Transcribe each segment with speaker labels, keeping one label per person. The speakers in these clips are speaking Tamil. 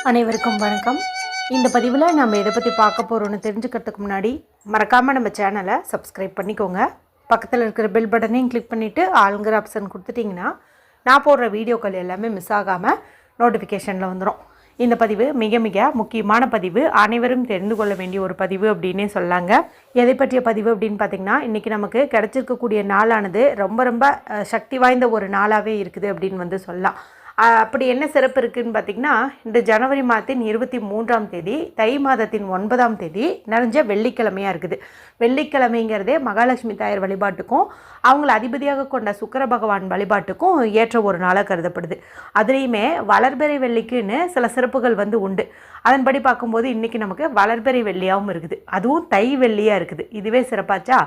Speaker 1: அனைவருக்கும் வணக்கம். இந்த பதிவில் நம்ம எதை பற்றி பார்க்க போகிறோன்னு தெரிஞ்சுக்கிறதுக்கு முன்னாடி மறக்காமல் நம்ம சேனலை சப்ஸ்கிரைப் பண்ணிக்கோங்க. பக்கத்தில் இருக்கிற பெல் பட்டனையும் கிளிக் பண்ணிவிட்டு ஆளுங்கிற ஆப்ஷன் கொடுத்துட்டிங்கன்னா நான் போடுற வீடியோக்கள் எல்லாமே மிஸ் ஆகாமல் நோட்டிஃபிகேஷனில் வந்துடும். இந்த பதிவு மிக மிக முக்கியமான பதிவு, அனைவரும் தெரிந்து கொள்ள வேண்டிய ஒரு பதிவு அப்படின்னே சொல்லாங்க. எதை பற்றிய பதிவு அப்படின்னு பார்த்திங்கன்னா, இன்றைக்கி நமக்கு கிடச்சிருக்கக்கூடிய நாளானது ரொம்ப சக்தி வாய்ந்த ஒரு நாளாகவே இருக்குது அப்படின்னு சொல்லலாம். அப்படி என்ன சிறப்பு இருக்குதுன்னு பார்த்திங்கன்னா, இந்த ஜனவரி மாதத்தின் 23ஆம் தேதி தை மாதத்தின் 9ஆம் தேதி நிறைஞ்ச வெள்ளிக்கிழமையாக இருக்குது. வெள்ளிக்கிழமைங்கிறதே மகாலட்சுமி தாயார் வழிபாட்டுக்கும் அவங்கள அதிபதியாக கொண்ட சுக்கிர பகவான் வழிபாட்டுக்கும் ஏற்ற ஒரு நாளாக கருதப்படுது. அதுலேயுமே வளர்பிறை வெள்ளிக்குன்னு சில சிறப்புகள் உண்டு. அதன்படி பார்க்கும்போது இன்றைக்கி நமக்கு வளர்பிறை வெள்ளியாகவும் இருக்குது, அதுவும் தை வெள்ளியாக இருக்குது. இதுவே சிறப்பாச்சா?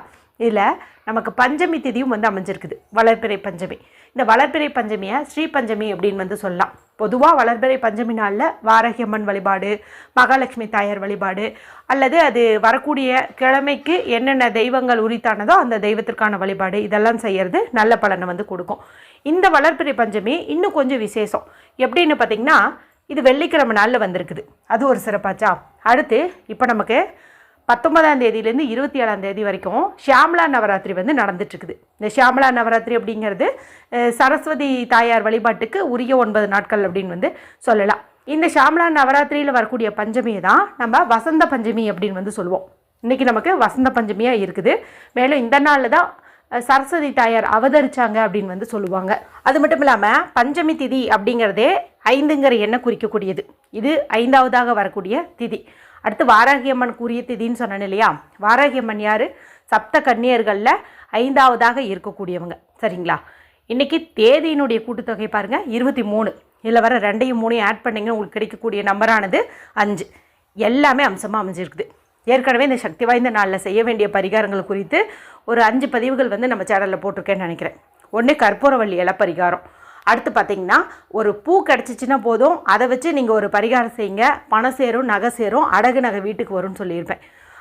Speaker 1: இதில் நமக்கு பஞ்சமி திதியும் அமைஞ்சிருக்குது, வளர்பிறை பஞ்சமி. இந்த வளர்பிறை பஞ்சமியை ஸ்ரீ பஞ்சமி அப்படின்னு சொல்லலாம். பொதுவாக வளர்பிறை பஞ்சமி நாளில் வாராகியம்மன் வழிபாடு, மகாலட்சுமி தாயார் வழிபாடு, அல்லது அது வரக்கூடிய கிழமைக்கு என்னென்ன தெய்வங்கள் உரித்தானதோ அந்த தெய்வத்திற்கான வழிபாடு, இதெல்லாம் செய்கிறது நல்ல பலனை கொடுக்கும். இந்த வளர்பிறை பஞ்சமி இன்னும் கொஞ்சம் விசேஷம். எப்படின்னு பார்த்திங்கன்னா, இது வெள்ளிக்கிழமை நாளில் வந்திருக்குது, அது ஒரு சிறப்பாச்சா. அடுத்து இப்போ நமக்கு 19ஆம் தேதியிலேருந்து 27ஆம் தேதி வரைக்கும் ஷியாமலா நவராத்திரி நடந்துட்டுருக்குது. இந்த ஷியாமலா நவராத்திரி அப்படிங்கிறது சரஸ்வதி தாயார் வழிபாட்டுக்கு உரிய 9 நாட்கள் அப்படின்னு சொல்லலாம். இந்த ஷியாமலா நவராத்திரியில் வரக்கூடிய பஞ்சமியை தான் நம்ம வசந்த பஞ்சமி அப்படின்னு சொல்லுவோம். இன்றைக்கி நமக்கு வசந்த பஞ்சமியாக இருக்குது. மேலும் இந்த நாளில் தான் சரஸ்வதி தாயார் அவதரித்தாங்க அப்படின்னு சொல்லுவாங்க. அது மட்டும் இல்லாமல் பஞ்சமி திதி அப்படிங்கிறதே 5ங்கிற எண்ணை குறிக்கக்கூடியது. இது 5ஆவதாக வரக்கூடிய திதி. அடுத்து வாராகியம்மன் கூறிய திதின்னு சொன்னேன் இல்லையா? வாராகியம்மன் யார்? சப்த கன்னியர்களில் 5ஆவதாக இருக்கக்கூடியவங்க, சரிங்களா? இன்றைக்கி தேதியினுடைய கூட்டுத்தொகை பாருங்கள், 23. இதில் வர 2யும் 3யும் ஆட் பண்ணிங்கன்னா உங்களுக்கு கிடைக்கக்கூடிய நம்பரானது 5. எல்லாமே அம்சமாக அமைஞ்சிருக்குது. ஏற்கனவே இந்த சக்தி வாய்ந்த நாளில் செய்ய வேண்டிய பரிகாரங்கள் குறித்து ஒரு 5 பதிவுகள் நம்ம சேனலில் போட்டிருக்கேன்னு நினைக்கிறேன். ஒன்று கற்பூரவள்ளி இலை பரிகாரம். அடுத்து பார்த்திங்கன்னா, ஒரு பூ கிடச்சிச்சின்னா போதும், அதை வச்சு நீங்கள் ஒரு பரிகாரம் செய்யுங்க, பணம் சேரும், நகை சேரும், அடகு நகை வீட்டுக்கு வரும்னு சொல்லியிருப்பேன்.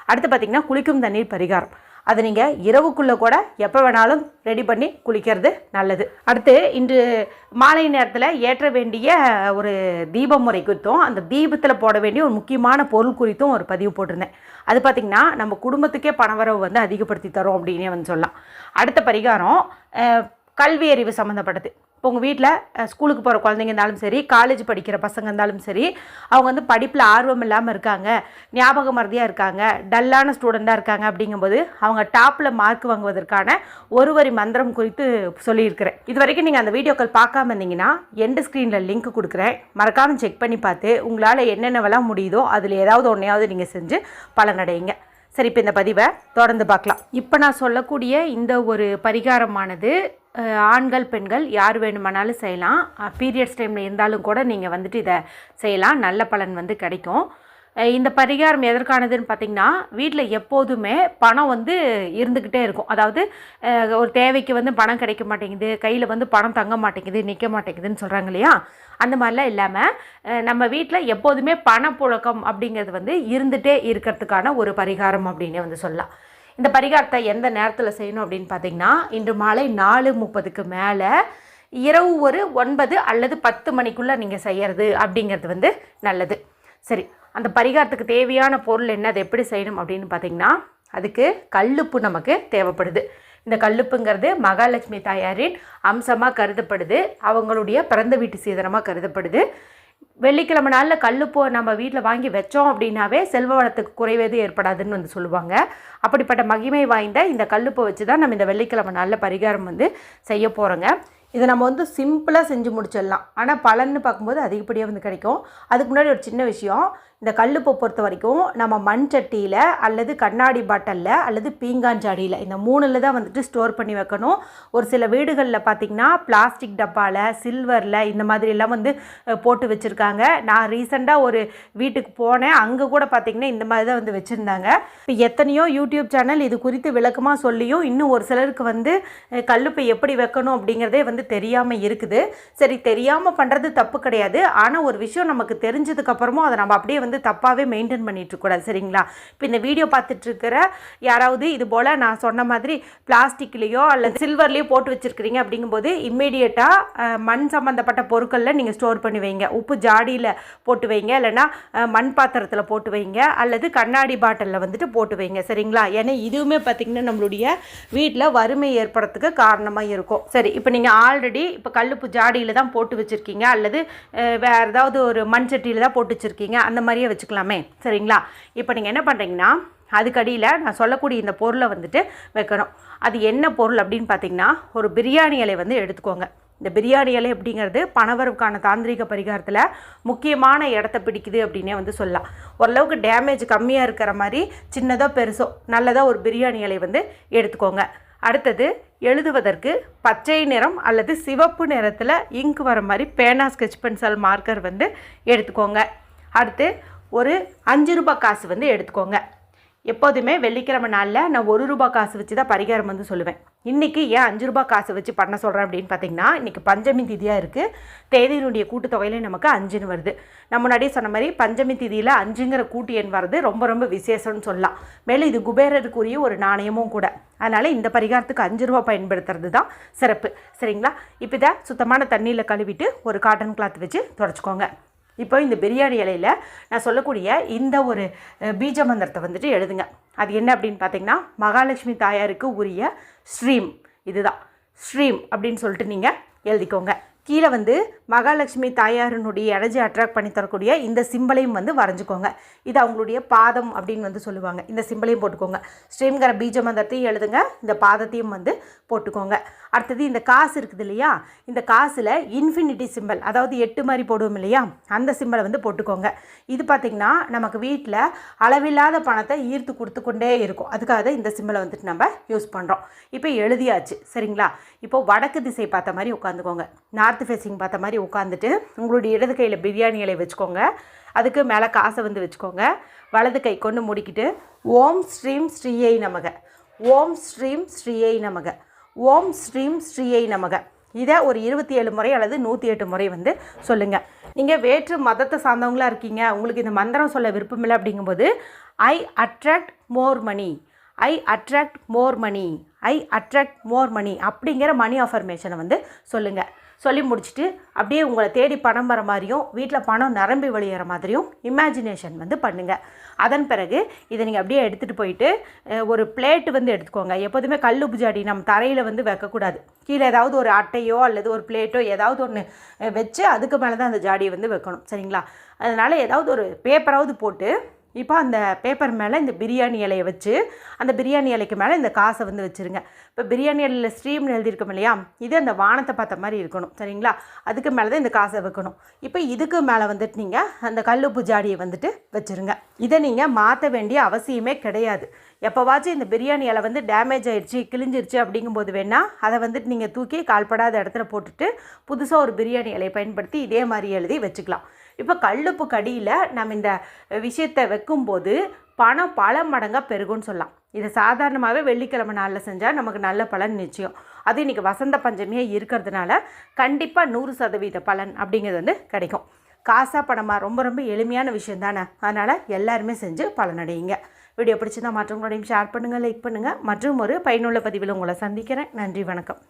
Speaker 1: அடுத்து பார்த்திங்கன்னா, குளிக்கும் தண்ணீர் பரிகாரம். அது நீங்கள் இரவுக்குள்ளே கூட எப்போ வேணாலும் ரெடி பண்ணி குளிக்கிறது நல்லது. அடுத்து இன்று மாலை நேரத்தில் ஏற்ற வேண்டிய ஒரு தீப முறை குறித்தும் அந்த தீபத்தில் போட வேண்டிய ஒரு முக்கியமான பொருள் குறித்தும் ஒரு பதிவு போட்டிருந்தேன். அது பார்த்திங்கன்னா, நம்ம குடும்பத்துக்கே பணவரவு அதிகப்படுத்தி தரும் அப்படின்னே சொல்லலாம். அடுத்த பரிகாரம் கல்வி அறிவு சம்மந்தப்பட்டது. இப்போ உங்கள் வீட்டில் ஸ்கூலுக்கு போகிற குழந்தைங்க இருந்தாலும் சரி, காலேஜ் படிக்கிற பசங்க இருந்தாலும் சரி, அவங்க படிப்பில் ஆர்வம் இல்லாமல் இருக்காங்க, ஞாபக மறதியாக இருக்காங்க, டல்லான ஸ்டூடெண்ட்டாக இருக்காங்க, அப்படிங்கும்போது அவங்க டாப்பில் மார்க் வாங்குவதற்கான ஒரு வரி மந்திரம் குறித்து சொல்லியிருக்கிறேன். இது வரைக்கும் நீங்கள் அந்த வீடியோக்கள் பார்க்காம இருந்தீங்கன்னா எண்டு ஸ்க்ரீனில் லிங்க் கொடுக்குறேன், மறக்காமல் செக் பண்ணி பார்த்து உங்களால் என்னென்னவெல்லாம் முடியுதோ அதில் ஏதாவது ஒன்றையாவது நீங்கள் செஞ்சு பலனடையுங்க. சரி, இப்போ இந்த பதிவை தொடர்ந்து பார்க்கலாம். இப்போ நான் சொல்லக்கூடிய இந்த ஒரு பரிகாரமானது ஆண்கள் பெண்கள் யார் வேணுமானாலும் செய்யலாம். பீரியட்ஸ் டைமில் இருந்தாலும் கூட நீங்கள் இதை செய்யலாம், நல்ல பலன் கிடைக்கும். இந்த பரிகாரம் எதற்கானதுன்னு பார்த்திங்கன்னா, வீட்டில் எப்போதுமே பணம் இருந்துக்கிட்டே இருக்கும். அதாவது ஒரு தேவைக்கு பணம் கிடைக்க மாட்டேங்குது, கையில் பணம் தங்க மாட்டேங்குது, நிற்க மாட்டேங்குதுன்னு சொல்கிறாங்க இல்லையா? அந்த மாதிரிலாம் இல்லாமல் நம்ம வீட்டில் எப்போதுமே பணப்புழக்கம் அப்படிங்கிறது இருந்துகிட்டே இருக்கிறதுக்கான ஒரு பரிகாரம் அப்படின்னே சொல்லலாம். இந்த பரிகாரத்தை எந்த நேரத்தில் செய்யணும் அப்படின்னு பார்த்திங்கன்னா, இன்று மாலை 4:30க்கு மேலே இரவு ஒரு 9 அல்லது 10 மணிக்குள்ளே நீங்கள் செய்கிறது அப்படிங்கிறது நல்லது. சரி, அந்த பரிகாரத்துக்கு தேவையான பொருள் என்ன, அதை எப்படி செய்யணும் அப்படின்னு பார்த்திங்கன்னா, அதுக்கு கல்லுப்பு நமக்கு தேவைப்படுது. இந்த கல்லுப்புங்கிறது மகாலட்சுமி தாயாரின் அம்சமாக கருதப்படுது, அவங்களுடைய பிறந்த வீட்டு சீதனமாக கருதப்படுது. வெள்ளிக்கிழமை நாளில் கல்லுப்போ நம்ம வீட்டில் வாங்கி வச்சோம் அப்படின்னாவே செல்வ வளத்துக்கு குறைவேது ஏற்படாதுன்னு சொல்லுவாங்க. அப்படிப்பட்ட மகிமை வாய்ந்த இந்த கல்லுப்பை வச்சு தான் நம்ம இந்த வெள்ளிக்கிழமை நாளில் பரிகாரம் செய்ய போகிறோங்க. இதை நம்ம சிம்பிளாக செஞ்சு முடிச்சிடலாம், ஆனால் பலன்னு பார்க்கும்போது அதிகப்படியாக கிடைக்கும். அதுக்கு முன்னாடி ஒரு சின்ன விஷயம், இந்த கல்லுப்பை பொறுத்த வரைக்கும் நம்ம மண் சட்டியில் அல்லது கண்ணாடி பாட்டிலில் அல்லது பீங்கான் ஜாடியில், இந்த 3ல் தான் ஸ்டோர் பண்ணி வைக்கணும். ஒரு சில வீடுகளில் பார்த்திங்கன்னா பிளாஸ்டிக் டப்பாவில், சில்வரில் இந்த மாதிரிலாம் போட்டு வச்சுருக்காங்க. நான் ரீசெண்டாக ஒரு வீட்டுக்கு போனேன், அங்கே கூட பார்த்திங்கன்னா இந்த மாதிரி தான் வச்சுருந்தாங்க. இப்போ எத்தனையோ யூடியூப் சேனல் இது குறித்து விளக்கமாக சொல்லியும் இன்னும் ஒரு சிலருக்கு கல்லுப்பை எப்படி வைக்கணும் அப்படிங்கிறதே தெரியாமல் இருக்குது. சரி, தெரியாமல் பண்ணுறது தப்பு கிடையாது, ஆனால் ஒரு விஷயம் நமக்கு தெரிஞ்சதுக்கப்புறமும் அதை நம்ம அப்படியே வந்து தப்பாகவே மெயின்டைன் பண்ணிகிட்ருக்கூடாது. சரிங்களா? இப்போ இந்த வீடியோ பார்த்துட்ருக்கிற யாராவது இது போல் நான் சொன்ன மாதிரி பிளாஸ்டிக்லேயோ அல்லது சில்வர்லேயோ போட்டு வச்சுருக்கிறீங்க அப்படிங்கும்போது இம்மீடியட்டாக மண் சம்மந்தப்பட்ட பொருட்களில் நீங்கள் ஸ்டோர் பண்ணி வைங்க. உப்பு ஜாடியில் போட்டு வைங்க, இல்லைனா மண் பாத்திரத்தில் போட்டு வைங்க, அல்லது கண்ணாடி பாட்டிலில் வந்துட்டு போட்டு வைங்க. சரிங்களா? ஏன்னா இதுவுமே பார்த்திங்கன்னா நம்மளுடைய வீட்டில் வறுமை ஏற்படுறதுக்கு காரணமாக இருக்கும். சரி, இப்போ நீங்கள் ஆல்ரெடி இப்போ கல்லுப்பு ஜாடியில் தான் போட்டு வச்சுருக்கீங்க, அல்லது வேறு ஏதாவது ஒரு மண் சட்டியில் தான் போட்டு வச்சுருக்கீங்க, அந்த மாதிரியே வச்சுக்கலாமே. சரிங்களா? இப்போ நீங்கள் என்ன பண்ணுறீங்கன்னா, அதுக்கடியில் நான் சொல்லக்கூடிய இந்த பொருளை வந்துட்டு வைக்கணும். அது என்ன பொருள் அப்படின்னு பார்த்தீங்கன்னா, ஒரு பிரியாணி இலை வந்து எடுத்துக்கோங்க. இந்த பிரியாணி இலை அப்படிங்கிறது பணவரவுக்கான தாந்திரிக பரிகாரத்தில் முக்கியமான இடத்த பிடிக்குது அப்படின்னே வந்து சொல்லலாம். ஓரளவுக்கு டேமேஜ் கம்மியாக இருக்கிற மாதிரி சின்னதோ பெருசோ நல்லதாக ஒரு பிரியாணி இலை வந்து எடுத்துக்கோங்க. அடுத்தது எழுதுவதற்கு பச்சை நிறம் அல்லது சிவப்பு நிறத்தில் இங்கு வர மாதிரி பேனா, ஸ்கெட்ச் பென்சில், மார்க்கர் வந்து எடுத்துக்கோங்க. அடுத்து ஒரு 5 ரூபாய் காசு வந்து எடுத்துக்கோங்க. எப்போதுமே வெள்ளிக்கிழமை நாளில் நான் 1 ரூபாய் காசு வச்சு தான் பரிகாரம் வந்து சொல்லுவேன். இன்றைக்கி ஏன் 5 ரூபாய் காசு வச்சு பண்ண சொல்கிறேன் அப்படின்னு பார்த்தீங்கன்னா, இன்றைக்கி பஞ்சமி திதியாக இருக்குது. தேதியினுடைய கூட்டுத்தொகையிலே நமக்கு 5ன்னு வருது. நான் முன்னாடியே சொன்ன மாதிரி பஞ்சமி திதியில் 5ங்கிற கூட்டு எண் வர்றது ரொம்ப ரொம்ப விசேஷம்னு சொல்லலாம். மேலும் இது குபேரருக்குரிய ஒரு நாணயமும் கூட. அதனால் இந்த பரிகாரத்துக்கு 5 ரூபா பயன்படுத்துறது தான் சிறப்பு. சரிங்களா? இப்போ இதை சுத்தமான தண்ணியில் கழுவிட்டு ஒரு காட்டன் கிளாத் வச்சு துடைச்சிக்கோங்க. இப்போ இந்த பிரியாணி இலையில் நான் சொல்லக்கூடிய இந்த ஒரு பீஜ மந்திரத்தை வந்துட்டு எழுதுங்க. அது என்ன அப்படின்னு பார்த்தீங்கன்னா, மகாலட்சுமி தாயாருக்கு உரிய ஸ்ரீம், இதுதான் ஸ்ரீம் அப்படின்னு சொல்லிட்டு நீங்கள் எழுதிக்கோங்க. கீழே வந்து மகாலட்சுமி தாயாரினுடைய எனர்ஜி அட்ராக்ட் பண்ணி தரக்கூடிய இந்த சிம்பளையும் வந்து வரைஞ்சிக்கோங்க. இது அவங்களுடைய பாதம் அப்படின்னு வந்து சொல்லுவாங்க. இந்த சிம்பளையும் போட்டுக்கோங்க. ஸ்ரீம்ங்கிற பீஜ மந்திரத்தையும் எழுதுங்க, இந்த பாதத்தையும் வந்து போட்டுக்கோங்க. அடுத்தது இந்த காசு இருக்குது இல்லையா, இந்த காசில் இன்ஃபினிட்டி சிம்பல், அதாவது 8 மாதிரி போடுவோம் இல்லையா, அந்த சிம்பலை வந்து போட்டுக்கோங்க. இது பார்த்திங்கன்னா நமக்கு வீட்டில் அளவில்லாத பணத்தை ஈர்த்து கொடுத்து கொண்டே இருக்கும். அதுக்காக இந்த சிம்பலை வந்துட்டு நம்ம யூஸ் பண்ணுறோம். இப்போ எழுதியாச்சு. சரிங்களா? இப்போ வடக்கு திசை பார்த்த மாதிரி உட்காந்துக்கோங்க. நார்த் ஃபேஸிங் பார்த்த மாதிரி உட்காந்துட்டு உங்களுடைய இடது கையில் பிரியாணி இலை வச்சுக்கோங்க. அதுக்கு மேலே காசை வந்து வச்சுக்கோங்க. வலது கை கொண்டு முடிக்கிட்டு ஓம் ஸ்ரீம் ஸ்ரீயை நமக, ஓம் ஸ்ரீம் ஸ்ரீயை நமக, ஓம் ஸ்ரீம் ஸ்ரீயை நமக. இதை ஒரு 27 முறை அல்லது 108 முறை வந்து சொல்லுங்கள். நீங்கள் வேற்று மதத்தை சார்ந்தவங்களாக இருக்கீங்க, உங்களுக்கு இந்த மந்திரம் சொல்ல விருப்பமில்லை அப்படிங்கும்போது I attract more money, I attract more money, I attract more money அப்படிங்கிற மணி அஃபர்மேஷனை வந்து சொல்லுங்கள். சொல்லி முடிச்சுட்டு அப்படியே உங்களை தேடி பணம் வர மாதிரியும் வீட்டில் பணம் நிரம்பி வழியிற மாதிரியும் இமேஜினேஷன் வந்து பண்ணுங்கள். அதன் பிறகு இதை நீங்கள் அப்படியே எடுத்துகிட்டு போயிட்டு ஒரு பிளேட்டு வந்து எடுத்துக்கோங்க. எப்போதுமே கல்லுப்பு ஜாடி நம்ம தரையில் வந்து வைக்கக்கூடாது. கீழே ஏதாவது ஒரு அட்டையோ அல்லது ஒரு பிளேட்டோ ஏதாவது ஒன்று வச்சு அதுக்கு மேலே தான் அந்த ஜாடியை வந்து வைக்கணும். சரிங்களா? அதனால் ஏதாவது ஒரு பேப்பராவது போட்டு இப்போ அந்த பேப்பர் மேலே இந்த பிரியாணி இலையை வச்சு அந்த பிரியாணி இலைக்கு மேலே இந்த காசை வந்து வச்சுருங்க. இப்போ பிரியாணி இலையில் ஸ்ட்ரீம்னு எழுதியிருக்கோம் இல்லையா, இது அந்த வானத்தை பார்த்த மாதிரி இருக்கணும். சரிங்களா? அதுக்கு மேலே தான் இந்த காசை வைக்கணும். இப்போ இதுக்கு மேலே வந்துட்டு நீங்கள் அந்த கல்லுப்பு ஜாடியை வந்துட்டு வச்சுருங்க. இதை நீங்கள் மாற்ற வேண்டிய அவசியமே கிடையாது. எப்போவாச்சும் இந்த பிரியாணி இலை வந்து டேமேஜ் ஆகிடுச்சு, கிழிஞ்சிருச்சு அப்படிங்கும்போது வேணால் அதை வந்துட்டு நீங்கள் தூக்கி கால்படாத இடத்துல போட்டுட்டு புதுசாக ஒரு பிரியாணி இலையை பயன்படுத்தி இதே மாதிரி எழுதி வச்சுக்கலாம். இப்போ கல்லுப்பு கடியில் நம்ம இந்த விஷயத்தை வைக்கும்போது பணம் பல மடங்காக பெருகும்னு சொல்லலாம். இதை சாதாரணமாகவே வெள்ளிக்கிழமை நாளில் செஞ்சால் நமக்கு நல்ல பலன் நிச்சயம். அது இன்றைக்கி வசந்த பஞ்சமியே இருக்கிறதுனால கண்டிப்பாக 100% பலன் அப்படிங்கிறது வந்து கிடைக்கும். காசாக பணமாக ரொம்ப ரொம்ப எளிமையான விஷயம் தானே. அதனால் எல்லாருமே செஞ்சு பலனடையுங்க. வீடியோ பிடிச்சிருந்தால் மற்றவங்களோடையும் ஷேர் பண்ணுங்கள், லைக் பண்ணுங்கள். மற்றும் ஒரு பயனுள்ள பதிவில் உங்களை சந்திக்கிறேன். நன்றி, வணக்கம்.